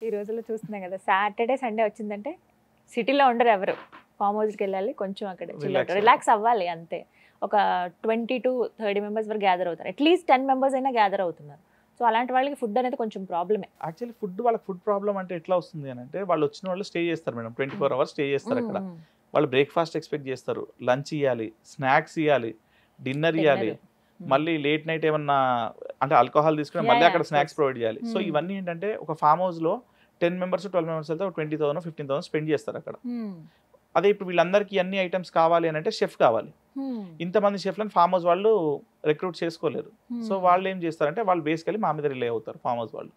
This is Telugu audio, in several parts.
ఈ రోజుల్లో చూస్తున్నాం కదా, సాటర్డే సండే వచ్చిందంటే సిటీలో ఉండరు ఎవరు, ఫామ్ హౌస్కి వెళ్ళాలి, కొంచెం అక్కడ రిలాక్స్ అవ్వాలి అంతే. ఒక 20 to 30 మెంబర్స్ వరకు గ్యాదర్ అవుతారు, అట్లీస్ట్ 10 మెంబర్స్ అయినా గ్యాదర్ అవుతున్నారు. సో అలాంటి వాళ్ళకి ఫుడ్ అనేది కొంచెం ప్రాబ్లమే. యాక్చువల్లీ వాళ్ళకి ఫుడ్ ప్రాబ్లమ్ అంటే ఎట్లా వస్తుంది అని అంటే, వాళ్ళు వచ్చిన వాళ్ళు స్టే చేస్తారు మేడం, 24 hours స్టే చేస్తారు అక్కడ. వాళ్ళు బ్రేక్ఫాస్ట్ ఎక్స్పెక్ట్ చేస్తారు, లంచ్ ఇవ్వాలి, స్నాక్స్ ఇవ్వాలి, డిన్నర్ ఇవ్వాలి, మళ్ళీ లేట్ నైట్ ఏమన్నా అంటే ఆల్కహాల్ తీసుకుని మళ్ళీ అక్కడ స్నాక్స్ ప్రొవైడ్ చేయాలి. సో ఇవన్నీ ఏంటంటే ఒక ఫామ్ హౌస్ లో 10 members 12 members అయితే 20,000 15,000 స్పెండ్ చేస్తారు అక్కడ. అదే ఇప్పుడు వీళ్ళందరికీ అన్ని ఐటమ్స్ కావాలి అని అంటే షెఫ్ కావాలి. ఇంతమంది షెఫ్లను ఫామ్ హౌస్ వాళ్ళు రిక్రూట్ చేసుకోలేరు. సో వాళ్ళు ఏం చేస్తారంటే వాళ్ళు బేసికలీ మా మీద రిలే అవుతారు ఫామ్ హౌస్ వాళ్ళు.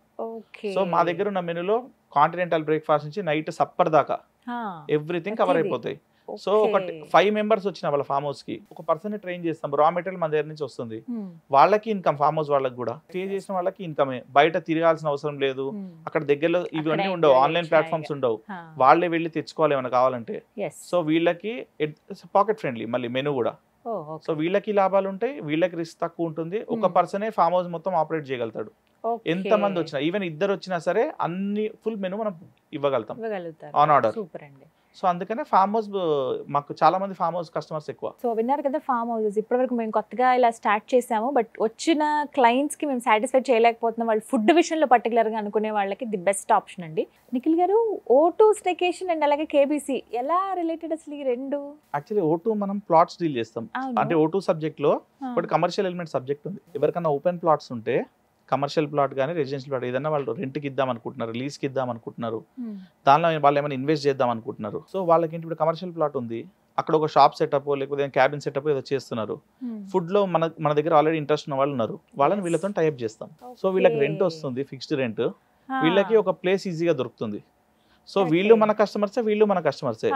సో మా దగ్గర ఉన్న మెనూలో కాంటినెంటల్ బ్రేక్ఫాస్ట్ నుంచి నైట్ సప్పర్ దాకా ఎవ్రీథింగ్ కవర్ అయిపోతాయి. సో ఒక 5 members వచ్చిన వాళ్ళ ఫామ్ హౌస్ కి ఒక పర్సన్ ట్రైన్ చేస్తాం, రా మెటీరియల్ మన దగ్గర నుంచి వస్తుంది, వాళ్ళకి ఇన్కమ్, ఫామ్ హౌస్ వాళ్ళకి కూడా స్టే చేసిన వాళ్ళకి ఇన్కమే, బయట తిరగాల్సిన అవసరం లేదు. అక్కడ దగ్గరలో ఇవన్నీ ఉండవు, ఆన్లైన్ ప్లాట్ఫామ్స్ ఉండవు, వాళ్ళే వెళ్ళి తెచ్చుకోవాలి ఏమైనా కావాలంటే. సో వీళ్ళకి పాకెట్ ఫ్రెండ్లీ మళ్ళీ మెనూ కూడా. సో వీళ్ళకి లాభాలు ఉంటాయి, వీళ్ళకి రిస్క్ తక్కువ ఉంటుంది. ఒక పర్సనే ఫామ్ హౌస్ మొత్తం ఆపరేట్ చేయగలుగుతాడు. ఎంత మంది వచ్చినా, ఈవెన్ ఇద్దరు వచ్చినా సరే అన్ని ఫుల్ మెనూ మనం ఇవ్వగలుగుతాం ఆన్ ఆర్డర్. సో అందుకనే ఫామ్ హౌస్ మాకు చాలా మంది ఫామ్ హౌస్ కస్టమర్స్ ఎక్కువ. సో విన్నారు కదా ఫామ్ హౌసెస్, ఇప్పటివరకు మేము కొత్తగా ఇలా స్టార్ట్ చేసాము, బట్ వచ్చిన క్లయింట్స్ కి మేము సాటిస్ఫై చేయలేకపోతున్నాం. వాళ్ళు ఫుడ్ విషయంలో పర్టికులర్ గా అనుకునే వాళ్ళకి ది బెస్ట్ ఆప్షన్ అండి. నిఖిల్ గారు, O2 స్టేకేషన్ అండ్ అలాగే KBC ఎలా రిలేటెడ్ అసలు ఈ రెండు? యాక్చువల్లీ O2 మనం ప్లాట్స్ డీల్ చేస్తాం. అంటే O2 సబ్జెక్ట్ లో ఒకటి కమర్షియల్ ఎలిమెంట్ సబ్జెక్ట్ ఉంది. ఎవరికైనా ఓపెన్ ప్లాట్స్ ఉంటే, కమర్షియల్ ప్లాట్ కానీ రెసిడెన్షియల్ ప్లాట్ ఏదైనా వాళ్ళు రెంట్కి ఇద్దాం అనుకుంటున్నారు, లీజ్కి ఇద్దాం అనుకుంటున్నారు, దానిలో వాళ్ళు ఏమైనా ఇన్వెస్ట్ చేద్దాం అనుకుంటున్నారు. సో వాళ్ళకి ఏంటి, ఇప్పుడు కమర్షియల్ ప్లాట్ ఉంది, అక్కడ ఒక షాప్ సెటప్ లేకపోతే క్యాబిన్ సెటప్ ఏదో చేస్తున్నారు, ఫుడ్ లో మన దగ్గర ఆల్రెడీ ఇంట్రెస్ట్ ఉన్న వాళ్ళు ఉన్నారు, వాళ్ళని వీళ్ళతో టైప్ చేస్తాం. సో వీళ్ళకి రెంట్ వస్తుంది, ఫిక్స్డ్ రెంట్, వీళ్ళకి ఒక ప్లేస్ ఈజీగా దొరుకుతుంది. సో వీళ్ళు మన కస్టమర్సే, వీళ్ళు మన కస్టమర్సే.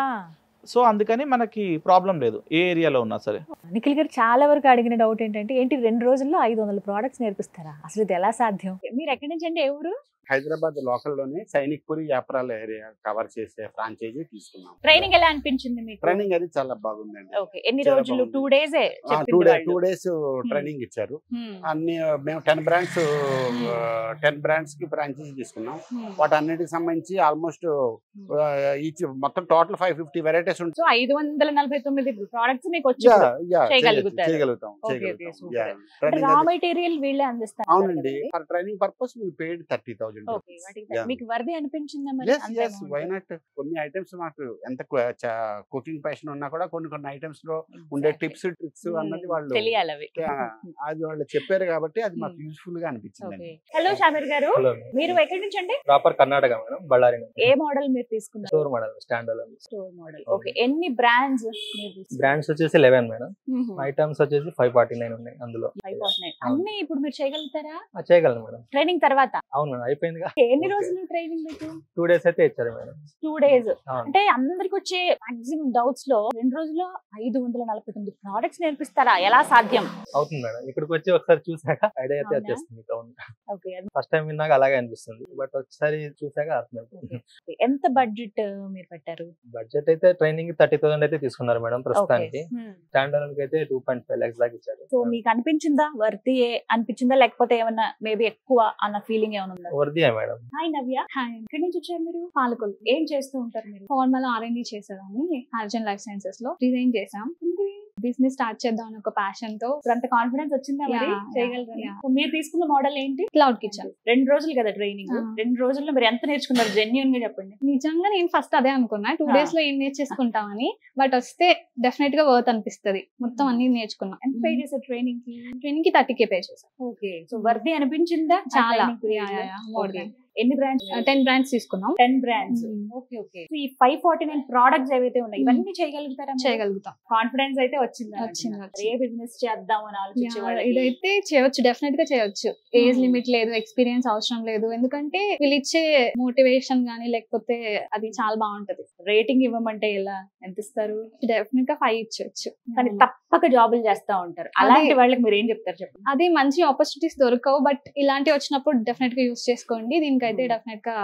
సో అందుకని మనకి ప్రాబ్లం లేదు ఏ ఏరియాలో ఉన్నా సరే. నిఖిల్ గారు చాలా వరకు అడిగిన డౌట్ ఏంటంటే, ఏంటి 2 రోజుల్లో 500 ప్రోడక్ట్స్ నేర్పిస్తారా? అసలు ఇది ఎలా సాధ్యం? మీరు ఎక్కడి నుంచి అంటే ఎవరు? హైదరాబాద్ లోకల్ లోనే సైనిక్పురి యాప్రాల ఏరియా కవర్ చేసే ఫ్రాంచైజీ తీసుకున్నాం. ట్రైనింగ్ ఎలా అనిపించింది మీకు? ట్రైనింగ్ అది చాలా బాగుందండి. ఎన్ని రోజులు? 2 days 2 days ట్రైనింగ్ ఇచ్చారు. అన్ని మేము 10 brands కి ఫ్రాంచైజీ తీసుకున్నాం. వాటి అన్నిటికి సంబంధించి ఆల్మోస్ట్ ఈచ్ మొత్తం టోటల్ 550 వెరైటీస్ ఉంటాయి. సో 549 ప్రొడక్ట్స్ మీకు వచ్చి చేయగలుగుతాం. రా మెటీరియల్ వీళ్ళే అందిస్తారు. అవునండి, ఫర్ ట్రైనింగ్ పర్పస్ వి పేడ్ 30,000. మీకు వర్ది అనిపించిందా మరి? yes why not? కొన్ని ఐటమ్స్ మాకు ఎంత కుకింగ్ ప్యాషన్ ఉన్నా కూడా కొన్ని ఐటమ్స్ లో ఉండే టిప్స్ ట్రిక్స్ అన్నది వాళ్ళు తెలియాలి, అది వాళ్ళు చెప్పారు కాబట్టి అది మాకు యూస్ఫుల్ గా అనిపించింది. హలో షామీర్ గారు, మీరు ఎక్కడి నుంచి అండి? Proper Karnataka madam, Ballari. ఏ మోడల్ మీరు తీసుకున్నారు? Store model, stand alone store model. Okay, ఎన్ని బ్రాండ్స్? బ్రాండ్స్ వచ్చేసి 11 మేడం, ఐటమ్స్ వచ్చేసి 549 ఉన్నాయి అందులో. 549 అన్ని ఇప్పుడు మీరు చేయగలుగుతారా? చేయగలను మేడం, ట్రైనింగ్ తర్వాత. అవును అయిపోయింది. ఎన్ని రోజులు ట్రైనింగ్ మీకు? 2 days అయితే ఇచ్చారు మేడం. 2 days అంటే అందరికి వచ్చే మాక్సిమం డౌట్స్ లో 2 రోజుల్లో 549 ప్రోడక్ట్స్ నేర్పిస్తారా? ఎలా సాధ్యం? అవుతుంది మేడం, ఇక్కడికి వచ్చి ఒకసారి చూసాక ఐడియా అయితే వచ్చేస్తుంది. ఫస్ట్ టైం విన్నాక అలాగే అనిపిస్తుంది, బట్ ఒకసారి చూసాక అర్థమైపోతుంది. ఎంత బడ్జెట్ మీరు పెట్టారు? బడ్జెట్ అయితే ట్రైనింగ్ 30,000 అయితే తీసుకున్నారు మేడం ప్రస్తుతానికి. స్టాండ్ అలోన్ అయితే 2.5 lakhs దాకా ఇచ్చారు. సో మీకు అనిపించిందా వర్తీ అనిపించిందా, లేకపోతే ఏమన్నా మేబీ ఎక్కువ అన్న ఫీలింగ్ ఏమైనా ఉందా? వర్దియా మేడం. హాయ్ నవ్య. హాయ్, ఎక్కడి నుంచి వచ్చారు మీరు? పాలకొల్లు. ఏం చేస్తూ ఉంటారు మీరు? ఫార్మల్ R&D చేసేదాన్ని హార్జన్ లైఫ్ సైన్సెస్ లో. డిజైన్ చేసాం, బిజినెస్ స్టార్ట్ చేద్దాం అని ఒక ప్యాషన్ తో. అంత కాన్ఫిడెన్స్ వచ్చిందా మరి చేయగలరని? మీరు తీసుకున్న మోడల్ ఏంటి? Cloud kitchen. 2 రోజులు కదా ట్రైనింగ్, 2 రోజుల్లో మీరు ఎంత నేర్చుకున్నారు? జెన్యూన్ గా చెప్పండి. నిజంగా నేను ఫస్ట్ అదే అనుకున్నా, 2 days లో ఏం నేర్చేసుకుంటామని. బట్ వస్తే డెఫినెట్ గా వర్త్ అనిపిస్తుంది. మొత్తం అన్ని నేర్చుకున్నా. ఎంత పే చేశారు ట్రైనింగ్ కి? ట్రైనింగ్ కి 30K పే చేశాను. ఓకే, సో వర్తీ అనిపించిందా? చాలా. ఎన్ని బ్రాండ్స్? 10 brands తీసుకున్నాం. 10 brands. Okay okay. ఈ 549 ప్రోడక్ట్స్ ఏవైతే ఉన్నాయి ఇవన్నీ చేయగలుగుతారా? చేయగలుగుతాం. కాన్ఫిడెన్స్ అయితే వచ్చింది. ఏ బిజినెస్ చేద్దాం అని ఆలోచించేవాళ్ళు ఇదైతే చేయొచ్చు, డెఫినెట్ గా చేయొచ్చు. ఏజ్ లిమిట్ లేదు, ఎక్స్పీరియన్స్ అవసరం లేదు. ఎందుకంటే వీళ్ళు ఇచ్చే మోటివేషన్ గానీ లేకపోతే అది చాలా బాగుంటది. రేటింగ్ ఇవ్వమంటే ఎలా, ఎంత ఇస్తారు? డెఫినెట్ గా 5 ఇచ్చొచ్చు. కానీ తప్పక జాబులు చేస్తా ఉంటారు, అలాంటి వాళ్ళకి మీరు ఏం చెప్తారు చెప్పండి? అది మంచి ఆపర్చునిటీస్ దొరకవు, బట్ ఇలాంటివి వచ్చినప్పుడు డెఫినెట్ గా యూస్ చేసుకోండి. దీనికైతే డెఫినెట్ గా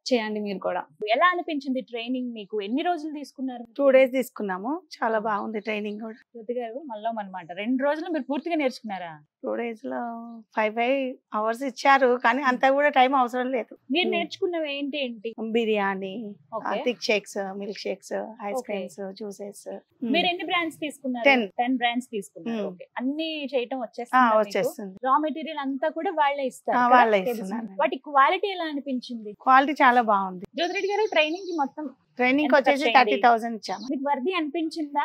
చేయండి మీరు కూడా. ఎలా అనిపించింది ట్రైనింగ్ మీకు? ఎన్ని రోజులు తీసుకున్నారు? 2 days తీసుకున్నాము, చాలా బాగుంది ట్రైనింగ్ కూడా. జ్యోతి గారు మళ్ళీ అనమాట 2 రోజులు మీరు పూర్తిగా నేర్చుకున్నారా? 2 days లో 5 hours ఇచ్చారు, కానీ అంత కూడా టైం అవసరం లేదు. మీరు నేర్చుకున్నవి ఏంటి ఏంటి? Biryani, Okay. Thick shakes, milk shakes, ice Okay. Creams, juices. మీరు ఎన్ని బ్రాండ్స్ తీసుకున్నారు? 10. 10 బ్రాండ్స్ తీసుకున్నారు. Hmm. ఓకే, అన్ని చేయటం వచ్చేస్తుంది. వచ్చేస్తుంది. రా మెటీరియల్ అంతా కూడా వాళ్ళే ఇస్తారు ఆ, కదా? వాళ్ళే తెలుసు. ఇస్తున్నారు. వాటి క్వాలిటీ ఎలా అనిపించింది? క్వాలిటీ చాలా బాగుంది. జ్యోతిరెడ్డి గారు ట్రైనింగ్ కి మొత్తం ట్రైనింగ్ ఎంత వచ్చేసి ఖర్చు అయింది? 30,000 ఇచ్చాము. మీకు వర్ది అనిపించిందా?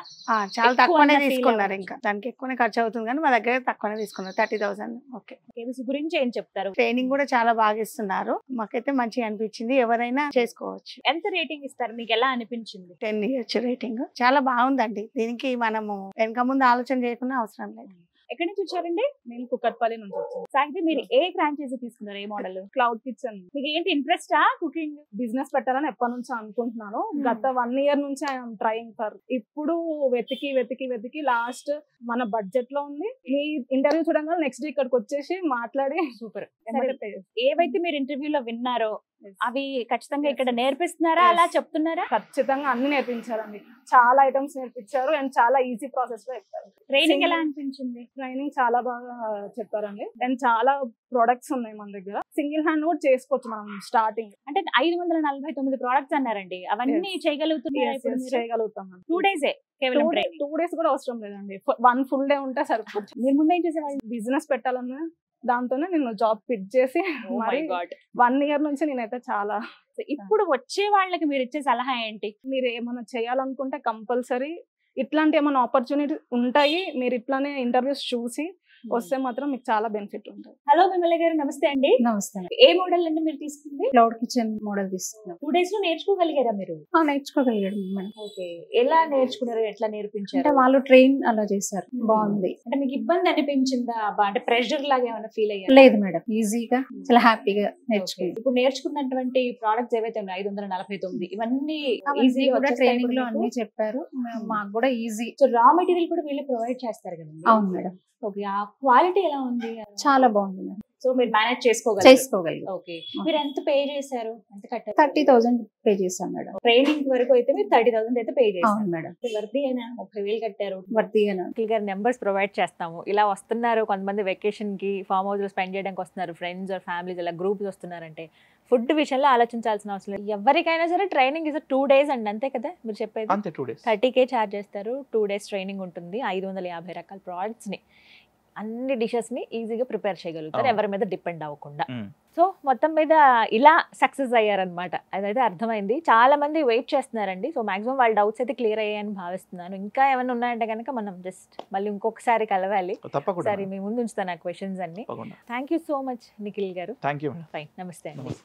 చాలా ఎక్కువ తక్కువనే అన్న feel తీసుకున్నారు. అవ్వచ్చు. ఇంకా దానికి ఎక్కువనే ఖర్చు అవుతుంది, కానీ మా దగ్గర తక్కువనే తీసుకున్నారు. 30,000. ఓకే. కేబీసీ గురించి ఏం చెప్తారు? ట్రైనింగ్ కూడా చాలా బాగా ఇస్తున్నారు. మాకైతే మంచిగా అనిపించింది. ఎవరైనా చేసుకోవచ్చు. ఎంత రేటింగ్ ఇస్తారు? మీకు ఎలా అనిపించింది? 10 ఇయర్స్ రేటింగ్ చాలా బాగుందండి. దీనికి మనము వెనక ముందు ఆలోచన చేయకుండా అవసరం లేదు. ఎక్కడి నుంచి వచ్చారండి? నేను కుక్కట్పల్లి నుంచి వచ్చాను. సాగితే మీరు ఏ ఫ్రాంచైజీ తీసుకున్నారు? ఏ మోడల్? క్లౌడ్ కిచెన్ మీకు ఏంటి ఇంట్రెస్టా కుకింగ్? బిజినెస్ పెట్టాలని ఎప్పటి నుంచో అనుకుంటున్నాను. గత 1 year నుంచి ఐఎమ్ ట్రైయింగ్ ఫర్. ఇప్పుడు వెతికి లాస్ట్ మన బడ్జెట్ లో ఉంది. మీ ఇంటర్వ్యూ చూడంగా నెక్స్ట్ డే ఇక్కడికి వచ్చేసి మాట్లాడి సూపర్. ఎమ్మటే ఏవైతే మీరు ఇంటర్వ్యూలో విన్నారో అవి ఖచ్చితంగా ఇక్కడ నేర్పిస్తున్నారా? Yes. అలా చెప్తున్నారా? ఖచ్చితంగా అన్ని నేర్పించారండి. చాలా ఐటమ్స్ నేర్పించారు అండ్ చాలా ఈజీ ప్రాసెస్ లో చెప్పారు. ట్రైనింగ్ ఎలా అనిపించింది? ట్రైనింగ్ చాలా బాగా చెప్పారండి. అండ్ చాలా ప్రొడక్ట్స్ ఉన్నాయి మన దగ్గర. సింగిల్ హ్యాండ్ కూడా చేసుకోవచ్చు మనం స్టార్టింగ్. అంటే 549 ప్రోడక్ట్స్ అన్నారండి. అవన్నీ చేయగలుగుతున్నారా ఇప్పుడు మీరు? చేయగలుగుతాం. 2 days కేవలం ట్రైనింగ్. 2 days కూడా అవసరం లేదండి. 1 full day ఉంటే సరిపోతుంది. మీరు ముందు ఏం చేసేవాళ్ళు? బిజినెస్ పెట్టాలన్నా దాంతోనే నేను జాబ్ పిక్ చేసి మరి 1 year నుంచి నేనైతే చాలా. ఇప్పుడు వచ్చే వాళ్ళకి మీరు ఇచ్చే సలహా ఏంటి? మీరు ఏమైనా చేయాలనుకుంటే కంపల్సరీ ఇట్లాంటి ఏమైనా ఆపర్చునిటీ ఉంటాయి. మీరు ఇట్లానే ఇంటర్వ్యూస్ చూసి వస్తే మాత్రం మీకు చాలా బెనిఫిట్ ఉంటుంది. హలో విమల గారు, నమస్తే అండి. నమస్తే. ఏ మోడల్ అండి మీరు తీసుకుంది? క్లౌడ్ కిచెన్ మోడల్ తీసుకున్నాం. 2 days లో నేర్చుకోగలిగారా మీరు? నేర్చుకోగలిగాడు మేడం. ఓకే, ఎలా నేర్చుకున్నారు? ఎట్లా అంటే నేర్పించారు? వాళ్ళు ట్రైన్ అలా చేశారు. బాగుంది. అంటే మీకు ఇబ్బంది అనిపించిందా? అంటే ప్రెషర్ లాగా ఏమైనా ఫీల్ అయ్యారు? లేదు మేడం, ఈజీగా చాలా హ్యాపీగా నేర్చుకుంది. ఇప్పుడు నేర్చుకున్నటువంటి ప్రోడక్ట్స్ ఏవైతే ఉన్నాయి 549 ఇవన్నీ ఈజీ ఈజీగా కూడా ట్రైనింగ్ లో అన్ని చెప్పారు. మాకు కూడా ఈజీ. సో రా మెటీరియల్ కూడా వీళ్ళు ప్రొవైడ్ చేస్తారు కదండి. అవును మేడం, ఓకే, ఆ క్వాలిటీ ఎలా ఉంది? చాలా బాగుంది మేడం. సో మీరు మేనేజ్ చేసుకోగలరు. ఓకే, మీరు ఎంత పే చేశారు? ఎంత కట్టారు? 30,000 పే చేశాం మేడం. ట్రైనింగ్ వరకు అయితే మీరు 30,000 అయితే పే చేశారు. అవును మేడం, వర్ది అయినా 30,000 కట్టారు. వర్తిగానే. గారు నెంబర్స్ ప్రొవైడ్ చేస్తాము. ఇలా వస్తున్నారు కొంతమంది వెకేషన్ కి, ఫామ్ హౌస్ లో స్పెండ్ చేయడానికి వస్తున్నారు, ఫ్రెండ్స్ ఆర్ ఫ్యామిలీస్ ఇలా గ్రూప్స్ వస్తున్నారంటే ఫుడ్ విషయంలో ఆలోచించాల్సిన అవసరం లేదు. ఎవరికైనా సరే ట్రైనింగ్ ఇస్ 2 days అండి, అంతే కదా మీరు చెప్పేది? అంతే 2 days. 30K ఛార్జ్ చేస్తారు. 2 days ట్రైనింగ్ ఉంటుంది. 550 రకాల ప్రోడక్ట్స్ ని, అన్ని డిషెస్ ని ఈజీగా ప్రిపేర్ చేయగలుగుతారు, ఎవరి మీద డిపెండ్ అవ్వకుండా. సో మొత్తం మీద ఇలా సక్సెస్ అయ్యారనమాట. అదైతే అర్థమైంది. చాలా మంది వెయిట్ చేస్తున్నారండి. సో మాక్సిమం వాళ్ళ డౌట్స్ అయితే క్లియర్ అయ్యాయని భావిస్తున్నాను. ఇంకా ఏమైనా ఉన్నాయంటే కనుక మనం జస్ట్ మళ్ళీ ఇంకొకసారి కలవాలి. తప్పకుండా సరే, మీ ముందు ఉంచుతాను ఆ క్వశ్చన్స్ అన్ని. Thank you so much Nikhil garu. Thank you. Fine, నమస్తే అండి.